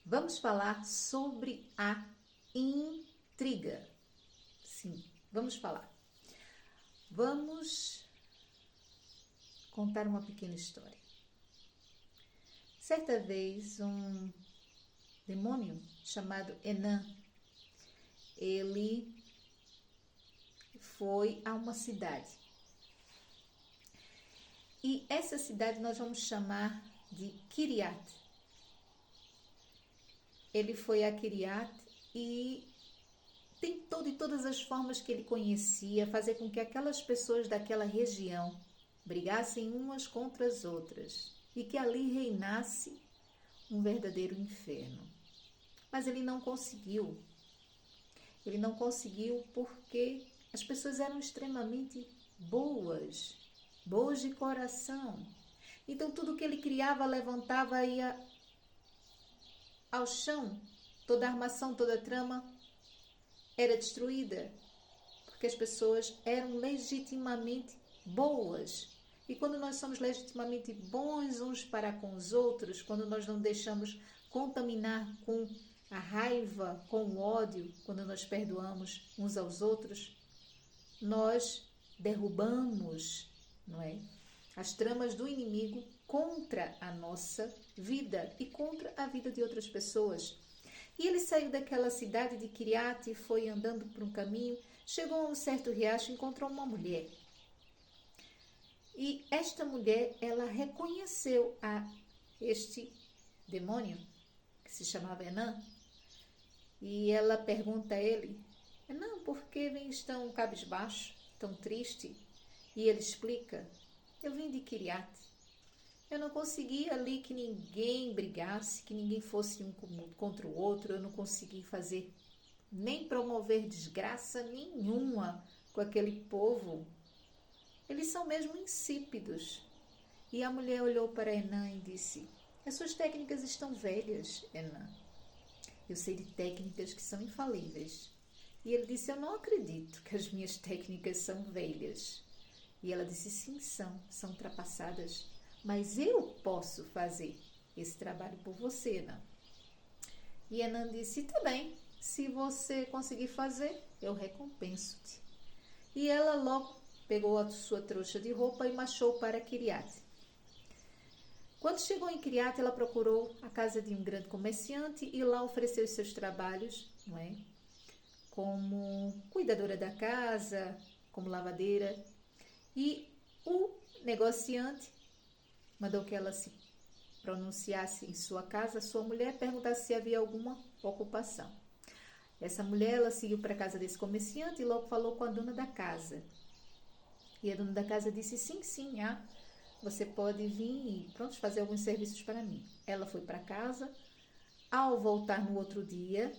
Vamos falar sobre a intriga. Sim, vamos falar. Vamos contar uma pequena história. Certa vez, um demônio chamado Enan, ele foi a uma cidade. E essa cidade nós vamos chamar de Kiriat. Ele foi a Kiriat e tentou de todas as formas que ele conhecia fazer com que aquelas pessoas daquela região brigassem umas contra as outras e que ali reinasse um verdadeiro inferno. Mas ele não conseguiu. Ele não conseguiu porque as pessoas eram extremamente boas de coração. Então tudo que ele criava, levantava, ia ao chão. Toda a armação, toda a trama era destruída, porque as pessoas eram legitimamente boas. E quando nós somos legitimamente bons uns para com os outros, quando nós não deixamos contaminar com a raiva, com o ódio, quando nós perdoamos uns aos outros, nós derrubamos, não é, as tramas do inimigo contra a nossa vida e contra a vida de outras pessoas. E ele saiu daquela cidade de Kiriat e foi andando por um caminho, chegou a um certo riacho e encontrou uma mulher. E esta mulher, ela reconheceu a este demônio, que se chamava Enan, e ela pergunta a ele: Enan, por que vens tão cabisbaixo, tão triste? E ele explica: eu vim de Kiriat. Eu não consegui ali que ninguém brigasse, que ninguém fosse um contra o outro. Eu não consegui fazer nem promover desgraça nenhuma com aquele povo. Eles são mesmo insípidos. E a mulher olhou para Enan e disse: as suas técnicas estão velhas, Enan. Eu sei de técnicas que são infalíveis. E ele disse: eu não acredito que as minhas técnicas são velhas. E ela disse: sim, são ultrapassadas. Mas eu posso fazer esse trabalho por você, Enan. E Enan disse: tá bem, se você conseguir fazer, eu recompenso-te. E ela logo pegou a sua trouxa de roupa e marchou para Kiriat. Quando chegou em Kiriat, ela procurou a casa de um grande comerciante e lá ofereceu os seus trabalhos, não é? Como cuidadora da casa, como lavadeira. E o negociante mandou que ela se pronunciasse em sua casa, sua mulher, perguntasse se havia alguma ocupação. Essa mulher, ela seguiu para a casa desse comerciante e logo falou com a dona da casa. E a dona da casa disse: sim, você pode vir e pronto, fazer alguns serviços para mim. Ela foi para casa. Ao voltar no outro dia,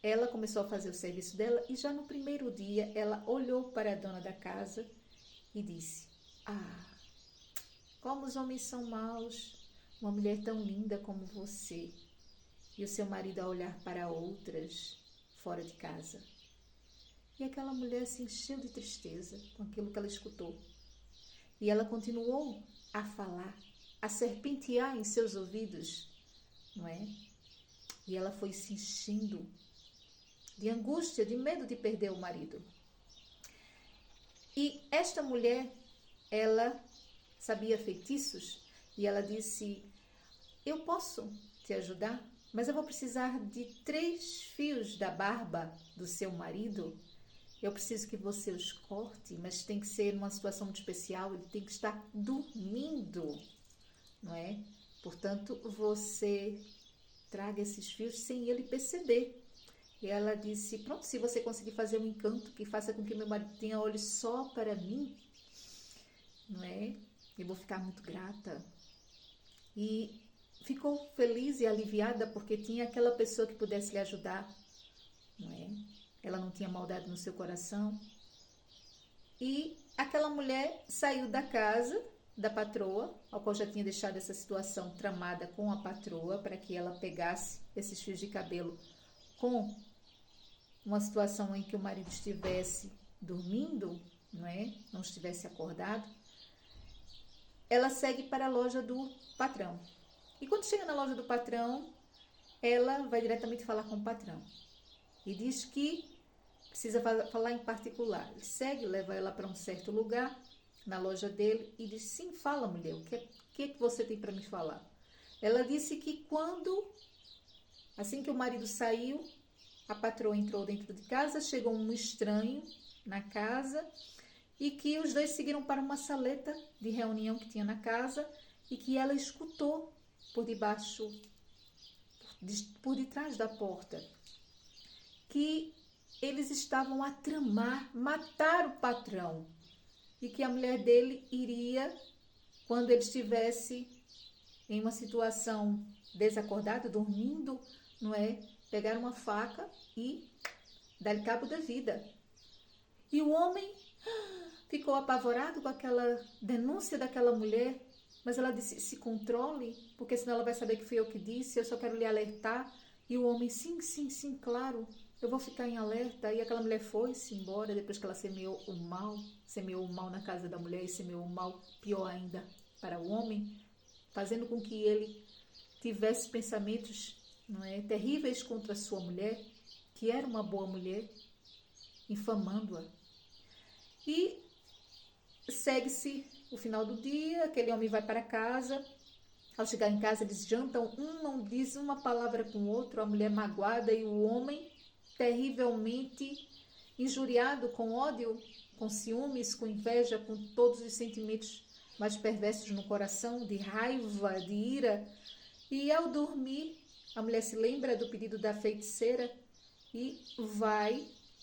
ela começou a fazer o serviço dela e já no primeiro dia ela olhou para a dona da casa e disse: ah, como os homens são maus, uma mulher tão linda como você e o seu marido a olhar para outras fora de casa. E aquela mulher se encheu de tristeza com aquilo que ela escutou. E ela continuou a falar, a serpentear em seus ouvidos, não é? E ela foi se enchendo de angústia, de medo de perder o marido. E esta mulher, ela sabia feitiços e ela disse: eu posso te ajudar, mas eu vou precisar de 3 fios da barba do seu marido. Eu preciso que você os corte, mas tem que ser numa situação muito especial, ele tem que estar dormindo, não é? Portanto, você traga esses fios sem ele perceber. E ela disse: pronto, se você conseguir fazer um encanto que faça com que meu marido tenha olhos só para mim, não é? Eu vou ficar muito grata. E ficou feliz e aliviada porque tinha aquela pessoa que pudesse lhe ajudar, não é? Ela não tinha maldade no seu coração. E aquela mulher saiu da casa da patroa, ao qual já tinha deixado essa situação tramada com a patroa, para que ela pegasse esses fios de cabelo com uma situação em que o marido estivesse dormindo, não é? Não estivesse acordado. Ela segue para a loja do patrão. E quando chega na loja do patrão, ela vai diretamente falar com o patrão e diz que precisa falar em particular. Ele segue, leva ela para um certo lugar na loja dele e diz: sim, fala, mulher, o que você tem para me falar? Ela disse que assim que o marido saiu, a patroa entrou dentro de casa, chegou um estranho na casa e que os dois seguiram para uma saleta de reunião que tinha na casa e que ela escutou por detrás da porta, que eles estavam a tramar matar o patrão e que a mulher dele iria, quando ele estivesse em uma situação desacordada, dormindo, não é? Pegar uma faca e dar-lhe cabo da vida. E o homem ficou apavorado com aquela denúncia daquela mulher, mas ela disse: se controle, porque senão ela vai saber que fui eu que disse, eu só quero lhe alertar. E o homem: sim, sim, sim, claro, eu vou ficar em alerta. E aquela mulher foi-se embora, depois que ela semeou o mal na casa da mulher e semeou o mal, pior ainda, para o homem, fazendo com que ele tivesse pensamentos, não é, terríveis contra a sua mulher, que era uma boa mulher, infamando-a. E segue-se o final do dia, aquele homem vai para casa. Ao chegar em casa, eles jantam, um não diz uma palavra com o outro, a mulher magoada e o homem terrivelmente injuriado, com ódio, com ciúmes, com inveja, com todos os sentimentos mais perversos no coração, de raiva, de ira. E ao dormir, a mulher se lembra do pedido da feiticeira e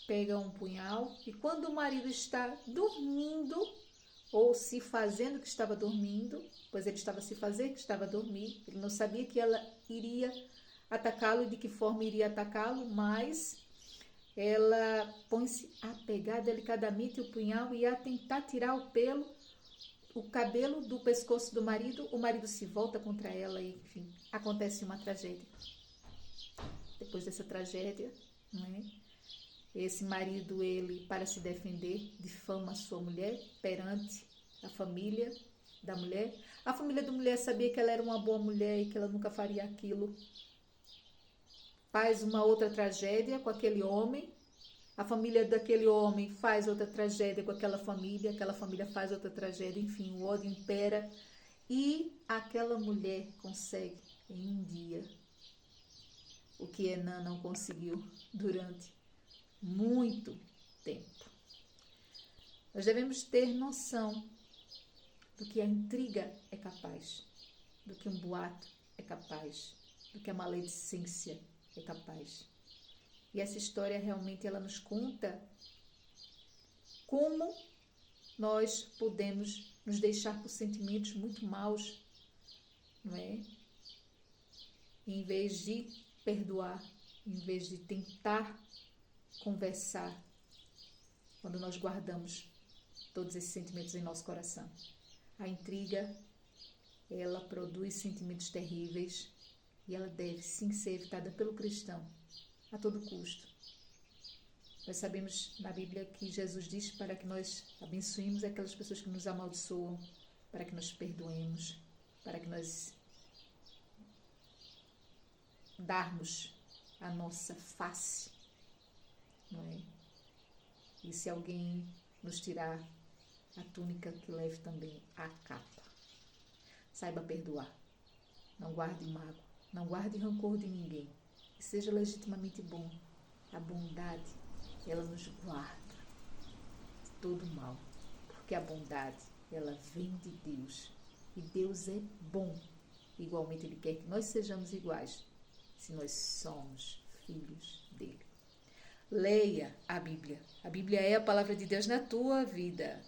pega um punhal, e quando o marido está dormindo, ou se fazendo que estava dormindo, pois ele estava a se fazer que estava a dormir, ele não sabia que ela iria atacá-lo e de que forma iria atacá-lo, mas ela põe-se a pegar delicadamente o punhal e a tentar tirar o cabelo do pescoço do marido. O marido se volta contra ela e, enfim, acontece uma tragédia. Depois dessa tragédia, não é? Esse marido, ele, para se defender, difama a sua mulher perante a família da mulher. A família da mulher sabia que ela era uma boa mulher e que ela nunca faria aquilo. Faz uma outra tragédia com aquele homem. A família daquele homem faz outra tragédia com aquela família faz outra tragédia. Enfim, o ódio impera e aquela mulher consegue em um dia o que Enã não conseguiu durante muito tempo. Nós devemos ter noção do que a intriga é capaz, do que um boato é capaz, do que a maledicência é capaz. E essa história realmente ela nos conta como nós podemos nos deixar por sentimentos muito maus, não é? Em vez de perdoar, em vez de tentar conversar, quando nós guardamos todos esses sentimentos em nosso coração. A intriga, ela produz sentimentos terríveis e ela deve sim ser evitada pelo cristão a todo custo. Nós sabemos na Bíblia que Jesus diz para que nós abençoemos aquelas pessoas que nos amaldiçoam, para que nós perdoemos, para que nós darmos a nossa face, não é? E se alguém nos tirar a túnica, que leve também a capa. Saiba perdoar. Não guarde mágoa, não guarde rancor de ninguém. E seja legitimamente bom. A bondade, ela nos guarda de todo mal. Porque a bondade, ela vem de Deus. E Deus é bom. Igualmente, Ele quer que nós sejamos iguais, se nós somos filhos dele. Leia a Bíblia. A Bíblia é a palavra de Deus na tua vida.